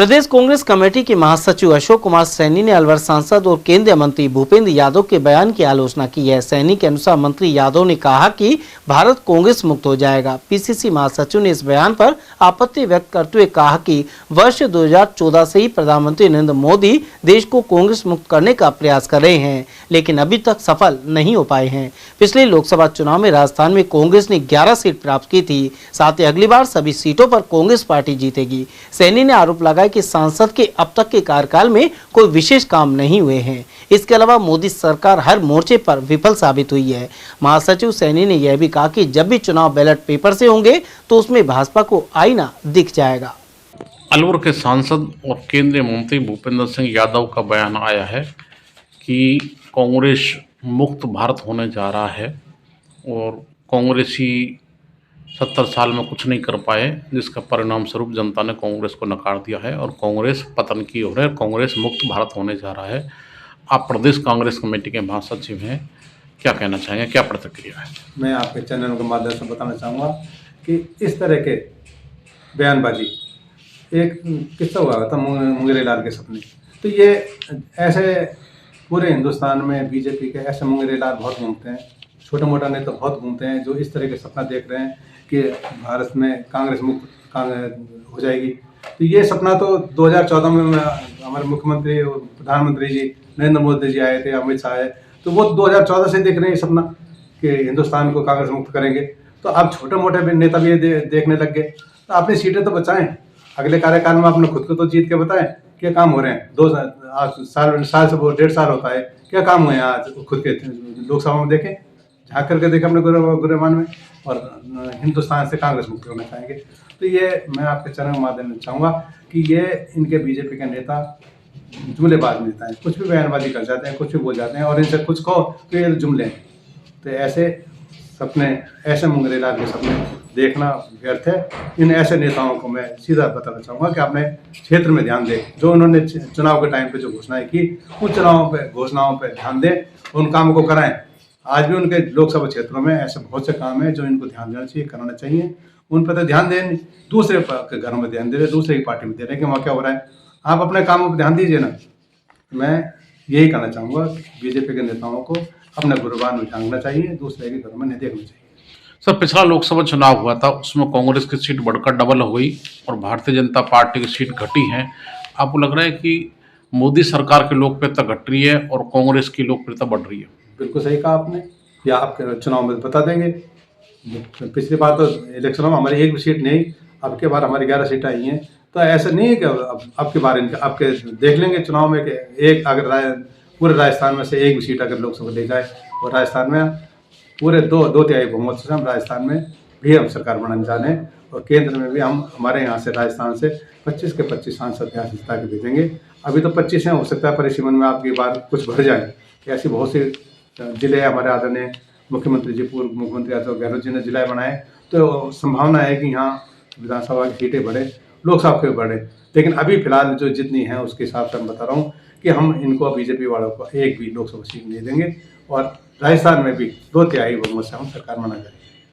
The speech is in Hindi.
प्रदेश कांग्रेस कमेटी के महासचिव अशोक कुमार सैनी ने अलवर सांसद और केंद्रीय मंत्री भूपेंद्र यादव के बयान की आलोचना की है। सैनी के अनुसार मंत्री यादव ने कहा कि भारत कांग्रेस मुक्त हो जाएगा। पीसीसी महासचिव ने इस बयान पर आपत्ति व्यक्त करते हुए कहा कि वर्ष 2014 से ही प्रधानमंत्री नरेंद्र मोदी देश को कांग्रेस मुक्त करने का प्रयास कर रहे हैं, लेकिन अभी तक सफल नहीं हो पाए हैं। पिछले लोकसभा चुनाव में राजस्थान में कांग्रेस ने 11 सीट प्राप्त की थी। साथ ही अगली बार सभी सीटों पर कांग्रेस पार्टी जीतेगी। सैनी ने आरोप लगाया कि सांसद के अब तक के कार्यकाल में कोई विशेष काम नहीं हुए हैं। इसके अलावा मोदी सरकार हर मोर्चे पर विफल साबित हुई है। महासचिव सैनी ने यह भी कहा कि जब भी चुनाव बैलेट पेपर से होंगे तो उसमें भाजपा को आईना दिख जाएगा। अलवर के सांसद और केंद्रीय मंत्री भूपेंद्र सिंह यादव का बयान आया है कि कांग्रेस मुक्त भारत होने जा रहा है और कांग्रेसी 70 साल में कुछ नहीं कर पाए, जिसका परिणाम स्वरूप जनता ने कांग्रेस को नकार दिया है और कांग्रेस पतन की ओर है। कांग्रेस मुक्त भारत होने जा रहा है। आप प्रदेश कांग्रेस कमेटी के महासचिव हैं, क्या कहना चाहेंगे, क्या प्रतिक्रिया है? मैं आपके चैनल के माध्यम से बताना चाहूँगा कि इस तरह के बयानबाजी, एक किस्सा हुआ था मुंगेरी लाल के सपने, तो ये ऐसे पूरे हिंदुस्तान में बीजेपी के ऐसे मुंगेरी लाल बहुत घूमते हैं, छोटे मोटा नेता बहुत घूमते हैं जो इस तरह के सपना देख रहे हैं कि भारत में कांग्रेस मुक्त हो जाएगी। तो ये सपना तो 2014 में हमारे मुख्यमंत्री और प्रधानमंत्री जी नरेंद्र मोदी जी आए थे, अमित शाह आए, तो वो 2014 से देख रहे हैं ये सपना कि हिंदुस्तान को कांग्रेस मुक्त करेंगे। तो अब छोटे मोटे भी नेता भी ये देखने लग गए। तो अपनी सीटें तो बचाएं, अगले कार्यकाल में अपने खुद को तो जीत के बताएं क्या काम हो रहे हैं। 2 साल से 1.5 साल होता है, क्या काम हुए हैं आज खुद के लोकसभा में देखें, झाँक करके देखें अपने गुरेमान में, और हिंदुस्तान से कांग्रेस मुक्त होना चाहेंगे। तो ये मैं आपके चैनल के माध्यम से चाहूँगा कि ये इनके बीजेपी के नेता जुमलेबाज नेता हैं, कुछ भी बयानबाजी कर जाते हैं, कुछ भी बोल जाते हैं, और इनसे कुछ कहो तो ये जुमले हैं। तो ऐसे सपने, ऐसे मुंगेरी लाल के सपने देखना व्यर्थ है। इन ऐसे नेताओं को मैं सीधा बताना चाहूँगा कि अपने क्षेत्र में ध्यान दें। जो उन्होंने चुनाव के टाइम पे जो घोषणाएं की, उन घोषणाओं पे ध्यान दें, उन कामों को कराएं। आज भी उनके लोकसभा क्षेत्रों में ऐसे बहुत से काम हैं जो इनको ध्यान देना चाहिए, कराना चाहिए। उन पर तो ध्यान दें, दूसरे के घरों में ध्यान दे रहे, दूसरे की पार्टी में दे रहे कि वहाँ क्या हो रहा है। आप अपने कामों पर ध्यान दीजिए ना। मैं यही कहना चाहूँगा कि बीजेपी के नेताओं को अपने गुरुबान में झांकना चाहिए, दूसरे के घरों में नहीं देखना चाहिए। सर, पिछला लोकसभा चुनाव हुआ था, उसमें कांग्रेस की सीट बढ़कर डबल हो गई और भारतीय जनता पार्टी की सीट घटी है। आपको लग रहा है कि मोदी सरकार की लोकप्रियता घट रही है और कांग्रेस की लोकप्रियता बढ़ रही है? बिल्कुल सही कहा आपने, या आपके चुनाव में बता देंगे। पिछली बार तो इलेक्शनों में हमारी एक भी सीट नहीं, अब के बार हमारी 11 सीटें आई हैं। तो ऐसा नहीं है कि अब के बार आपके देख लेंगे चुनाव में कि एक अगर पूरे राजस्थान में से एक भी सीट अगर लोकसभा ले जाए, और राजस्थान में पूरे 2/3 बहुमत से हम राजस्थान में भी हम सरकार बनाने जा रहे हैं, और केंद्र में भी हम हमारे यहाँ से राजस्थान से 25 के 25 सांसद यहाँ से जिता के भेजेंगे। अभी तो 25 हैं, हो सकता है परिसीमन में आपकी बार कुछ बढ़ जाए। ऐसी बहुत सी जिले हमारे आदरणीय मुख्यमंत्री जी, पूर्व मुख्यमंत्री अशोक गहलोत जी ने जिला बनाए, तो संभावना है कि यहाँ विधानसभा की सीटें बढ़े, लोकसभा के बढ़े। लेकिन अभी फिलहाल जो जितनी हैं उसके हिसाब से मैं बता रहा हूँ कि हम इनको बीजेपी वालों को एक भी लोकसभा सीट नहीं देंगे, और राजस्थान में भी 2/3 बहुमत से हम सरकार बना करेंगे।